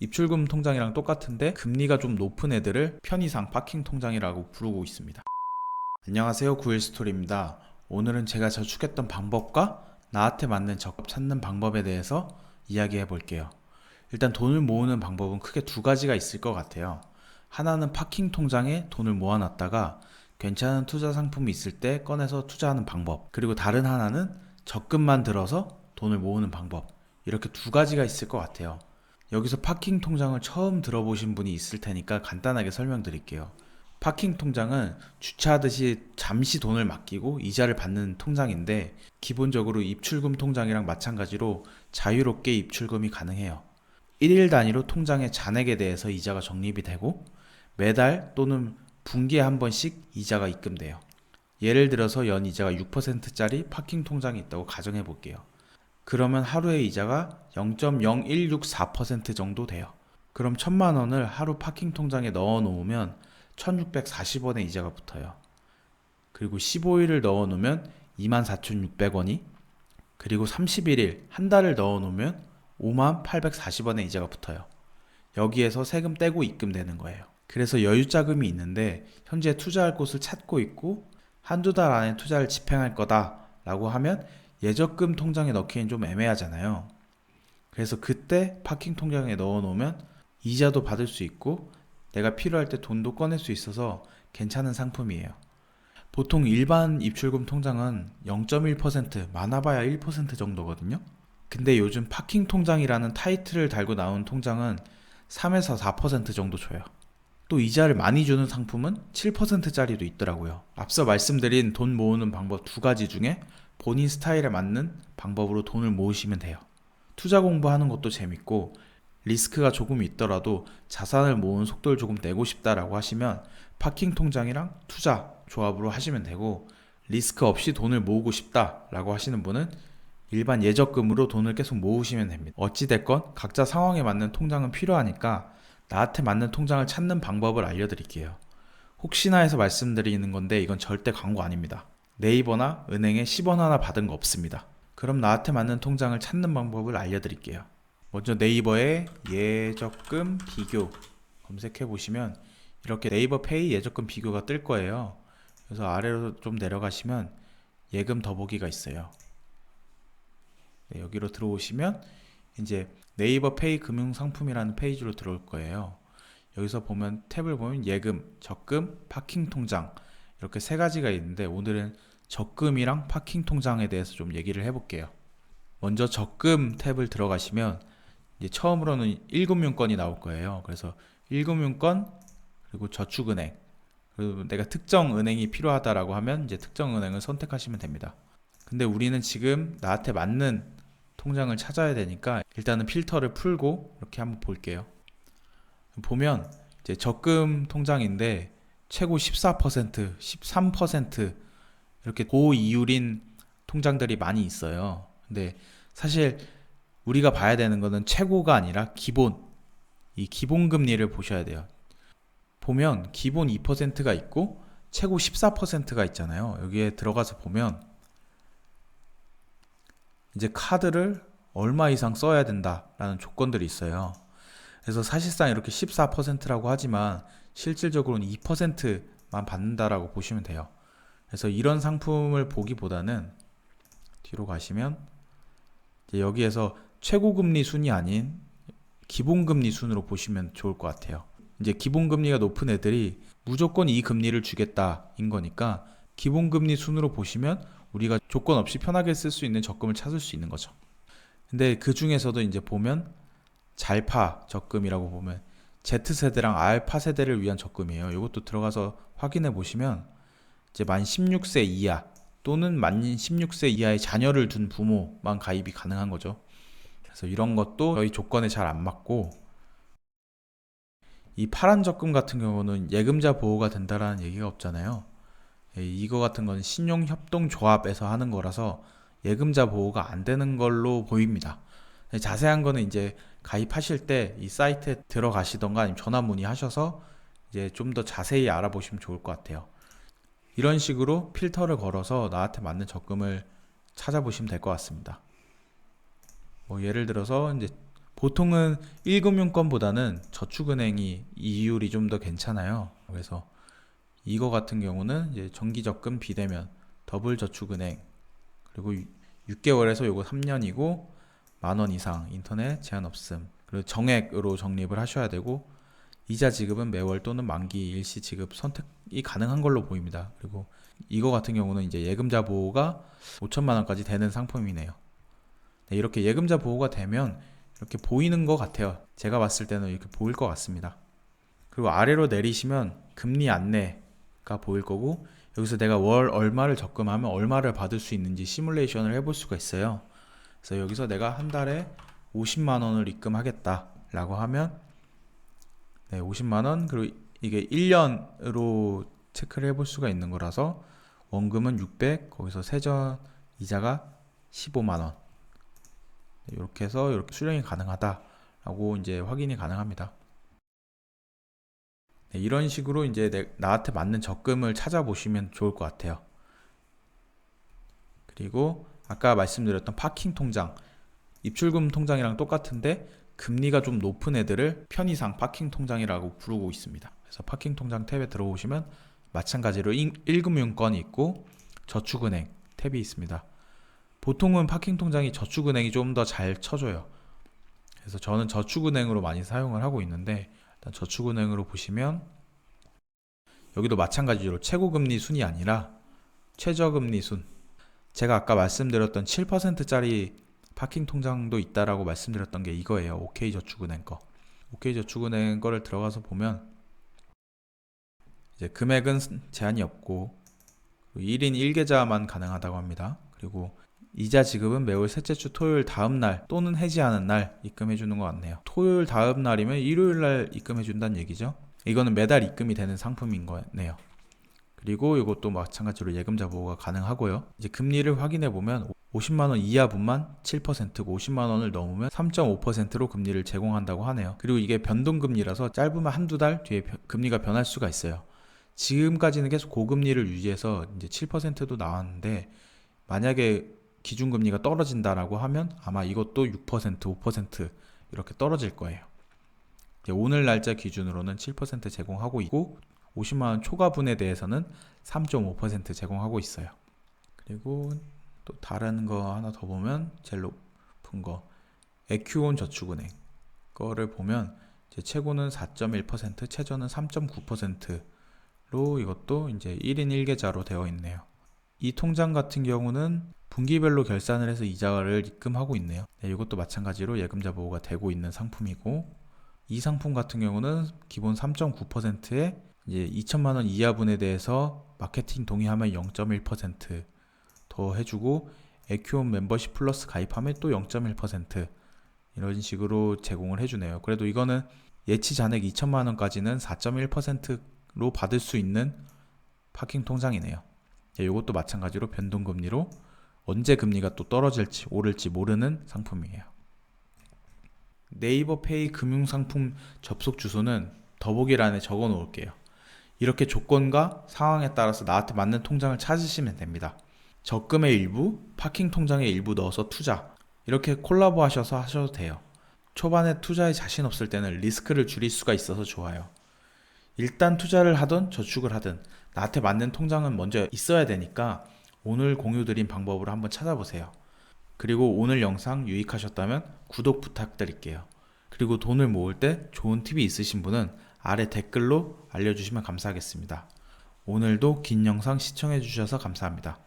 입출금 통장이랑 똑같은데 금리가 좀 높은 애들을 편의상 파킹 통장이라고 부르고 있습니다. 안녕하세요, 구일스토리입니다. 오늘은 제가 저축했던 방법과 나한테 맞는 적금 찾는 방법에 대해서 이야기해 볼게요. 일단 돈을 모으는 방법은 크게 두 가지가 있을 것 같아요. 하나는 파킹 통장에 돈을 모아놨다가 괜찮은 투자 상품이 있을 때 꺼내서 투자하는 방법, 그리고 다른 하나는 적금만 들어서 돈을 모으는 방법, 이렇게 두 가지가 있을 것 같아요. 여기서 파킹 통장을 처음 들어보신 분이 있을 테니까 간단하게 설명드릴게요. 파킹 통장은 주차하듯이 잠시 돈을 맡기고 이자를 받는 통장인데, 기본적으로 입출금 통장이랑 마찬가지로 자유롭게 입출금이 가능해요. 1일 단위로 통장의 잔액에 대해서 이자가 적립이 되고, 매달 또는 분기에 한 번씩 이자가 입금돼요. 예를 들어서 연 이자가 6%짜리 파킹 통장이 있다고 가정해 볼게요. 그러면 하루의 이자가 0.0164% 정도 돼요. 그럼 1000만 원을 하루 파킹 통장에 넣어 놓으면 1640원의 이자가 붙어요. 그리고 15일을 넣어 놓으면 24,600원이, 그리고 31일, 한 달을 넣어 놓으면 5840원의 이자가 붙어요. 여기에서 세금 떼고 입금되는 거예요. 그래서 여유자금이 있는데 현재 투자할 곳을 찾고 있고 한두 달 안에 투자를 집행할 거다 라고 하면 예적금 통장에 넣기엔 좀 애매하잖아요. 그래서 그때 파킹 통장에 넣어 놓으면 이자도 받을 수 있고 내가 필요할 때 돈도 꺼낼 수 있어서 괜찮은 상품이에요. 보통 일반 입출금 통장은 0.1%, 많아봐야 1% 정도거든요. 근데 요즘 파킹 통장이라는 타이틀을 달고 나온 통장은 3에서 4% 정도 줘요. 또 이자를 많이 주는 상품은 7%짜리도 있더라고요. 앞서 말씀드린 돈 모으는 방법 두 가지 중에 본인 스타일에 맞는 방법으로 돈을 모으시면 돼요. 투자 공부하는 것도 재밌고 리스크가 조금 있더라도 자산을 모으는 속도를 조금 내고 싶다라고 하시면 파킹 통장이랑 투자 조합으로 하시면 되고, 리스크 없이 돈을 모으고 싶다라고 하시는 분은 일반 예적금으로 돈을 계속 모으시면 됩니다. 어찌됐건 각자 상황에 맞는 통장은 필요하니까 나한테 맞는 통장을 찾는 방법을 알려드릴게요. 혹시나 해서 말씀드리는 건데 이건 절대 광고 아닙니다. 네이버나 은행에 10원 하나 받은 거 없습니다. 그럼 나한테 맞는 통장을 찾는 방법을 알려드릴게요. 먼저 네이버에 예적금 비교 검색해 보시면 이렇게 네이버 페이 예적금 비교가 뜰 거예요. 그래서 아래로 좀 내려가시면 예금 더보기가 있어요. 네, 여기로 들어오시면 이제 네이버 페이 금융상품이라는 페이지로 들어올 거예요. 여기서 보면 탭을 보면 예금, 적금, 파킹 통장 이렇게 세 가지가 있는데 오늘은 적금이랑 파킹 통장에 대해서 좀 얘기를 해볼게요. 먼저 적금 탭을 들어가시면 이제 처음으로는 1금융권이 나올 거예요. 그래서 1금융권 그리고 저축은행, 그리고 내가 특정 은행이 필요하다라고 하면 이제 특정 은행을 선택하시면 됩니다. 근데 우리는 지금 나한테 맞는 통장을 찾아야 되니까 일단은 필터를 풀고 이렇게 한번 볼게요. 보면 이제 적금 통장인데 최고 14%, 13% 이렇게 고이율인 통장들이 많이 있어요. 근데 사실 우리가 봐야 되는 거는 최고가 아니라 기본, 이 기본금리를 보셔야 돼요. 보면 기본 2%가 있고 최고 14%가 있잖아요. 여기에 들어가서 보면 이제 카드를 얼마 이상 써야 된다라는 조건들이 있어요. 그래서 사실상 이렇게 14%라고 하지만 실질적으로는 2%만 받는다라고 보시면 돼요. 그래서 이런 상품을 보기보다는 뒤로 가시면 이제 여기에서 최고금리 순이 아닌 기본금리 순으로 보시면 좋을 것 같아요. 이제 기본금리가 높은 애들이 무조건 이 금리를 주겠다인 거니까 기본금리 순으로 보시면 우리가 조건 없이 편하게 쓸 수 있는 적금을 찾을 수 있는 거죠. 근데 그 중에서도 이제 보면 잘파 적금이라고 보면 Z세대랑 알파 세대를 위한 적금이에요. 이것도 들어가서 확인해 보시면 이제 만 16세 이하 또는 만 16세 이하의 자녀를 둔 부모만 가입이 가능한 거죠. 그래서 이런 것도 저희 조건에 잘 안 맞고, 이 파란 적금 같은 경우는 예금자 보호가 된다라는 얘기가 없잖아요. 이거 같은 건 신용협동조합에서 하는 거라서 예금자 보호가 안 되는 걸로 보입니다. 자세한 거는 이제 가입하실 때 이 사이트에 들어가시던가 아니면 전화 문의하셔서 이제 좀 더 자세히 알아보시면 좋을 것 같아요. 이런 식으로 필터를 걸어서 나한테 맞는 적금을 찾아보시면 될 것 같습니다. 뭐 예를 들어서 이제 보통은 1금융권보다는 저축은행이 이율이 좀 더 괜찮아요. 그래서 이거 같은 경우는 이제 정기적금 비대면 더블 저축은행, 그리고 6개월에서 요거 3년이고 만원 이상 인터넷 제한 없음, 그리고 정액으로 적립을 하셔야 되고 이자 지급은 매월 또는 만기 일시 지급 선택이 가능한 걸로 보입니다. 그리고 이거 같은 경우는 이제 예금자 보호가 5천만 원까지 되는 상품이네요. 네, 이렇게 예금자 보호가 되면 이렇게 보이는 것 같아요. 제가 봤을 때는 이렇게 보일 것 같습니다. 그리고 아래로 내리시면 금리 안내가 보일 거고, 여기서 내가 월 얼마를 적금하면 얼마를 받을 수 있는지 시뮬레이션을 해볼 수가 있어요. 그래서 여기서 내가 한 달에 50만 원을 입금하겠다 라고 하면, 네, 50만 원, 그리고 이게 1년으로 체크를 해볼 수가 있는 거라서 원금은 600, 거기서 세전 이자가 15만 원, 이렇게 해서 이렇게 수령이 가능하다라고 이제 확인이 가능합니다. 네, 이런 식으로 이제 나한테 맞는 적금을 찾아보시면 좋을 것 같아요. 그리고 아까 말씀드렸던 파킹 통장, 입출금 통장이랑 똑같은데 금리가 좀 높은 애들을 편의상 파킹 통장이라고 부르고 있습니다. 그래서 파킹 통장 탭에 들어오시면 마찬가지로 1금융권이 있고 저축은행 탭이 있습니다. 보통은 파킹 통장이 저축은행이 좀 더 잘 쳐줘요. 그래서 저는 저축은행으로 많이 사용을 하고 있는데, 일단 저축은행으로 보시면 여기도 마찬가지로 최고금리 순이 아니라 최저금리 순, 제가 아까 말씀드렸던 7%짜리 파킹 통장도 있다라고 말씀드렸던 게 이거예요. OK저축은행 거. OK저축은행 거를 들어가서 보면 이제 금액은 제한이 없고 1인 1계좌만 가능하다고 합니다. 그리고 이자 지급은 매월 셋째 주 토요일 다음 날 또는 해지하는 날 입금해 주는 것 같네요. 토요일 다음 날이면 일요일 날 입금해 준다는 얘기죠. 이거는 매달 입금이 되는 상품인 거네요. 그리고 이것도 마찬가지로 예금자 보호가 가능하고요. 이제 금리를 확인해 보면 50만 원 이하분만 7%고 50만 원을 넘으면 3.5%로 금리를 제공한다고 하네요. 그리고 이게 변동금리라서 짧으면 한두 달 뒤에 금리가 변할 수가 있어요. 지금까지는 계속 고금리를 유지해서 이제 7%도 나왔는데, 만약에 기준금리가 떨어진다라고 하면 아마 이것도 6%, 5% 이렇게 떨어질 거예요. 오늘 날짜 기준으로는 7% 제공하고 있고 50만원 초과분에 대해서는 3.5% 제공하고 있어요. 그리고 또 다른 거 하나 더 보면 제일 높은 거 에큐온 저축은행 거를 보면 이제 최고는 4.1%, 최저는 3.9%로 이것도 이제 1인 1계좌로 되어 있네요. 이 통장 같은 경우는 분기별로 결산을 해서 이자를 입금하고 있네요. 네, 이것도 마찬가지로 예금자 보호가 되고 있는 상품이고, 이 상품 같은 경우는 기본 3.9%에 이제 2천만 원 이하분에 대해서 마케팅 동의하면 0.1% 해주고, 에큐온 멤버십 플러스 가입하면 또 0.1% 이런 식으로 제공을 해주네요. 그래도 이거는 예치 잔액 2천만 원까지는 4.1%로 받을 수 있는 파킹 통장이네요. 이것도 마찬가지로 변동금리로 언제 금리가 또 떨어질지 오를지 모르는 상품이에요. 네이버페이 금융상품 접속 주소는 더보기란에 적어 놓을게요. 이렇게 조건과 상황에 따라서 나한테 맞는 통장을 찾으시면 됩니다. 적금의 일부, 파킹 통장의 일부 넣어서 투자, 이렇게 콜라보 하셔서 하셔도 돼요. 초반에 투자에 자신 없을 때는 리스크를 줄일 수가 있어서 좋아요. 일단 투자를 하든 저축을 하든 나한테 맞는 통장은 먼저 있어야 되니까 오늘 공유드린 방법으로 한번 찾아보세요. 그리고 오늘 영상 유익하셨다면 구독 부탁드릴게요. 그리고 돈을 모을 때 좋은 팁이 있으신 분은 아래 댓글로 알려주시면 감사하겠습니다. 오늘도 긴 영상 시청해주셔서 감사합니다.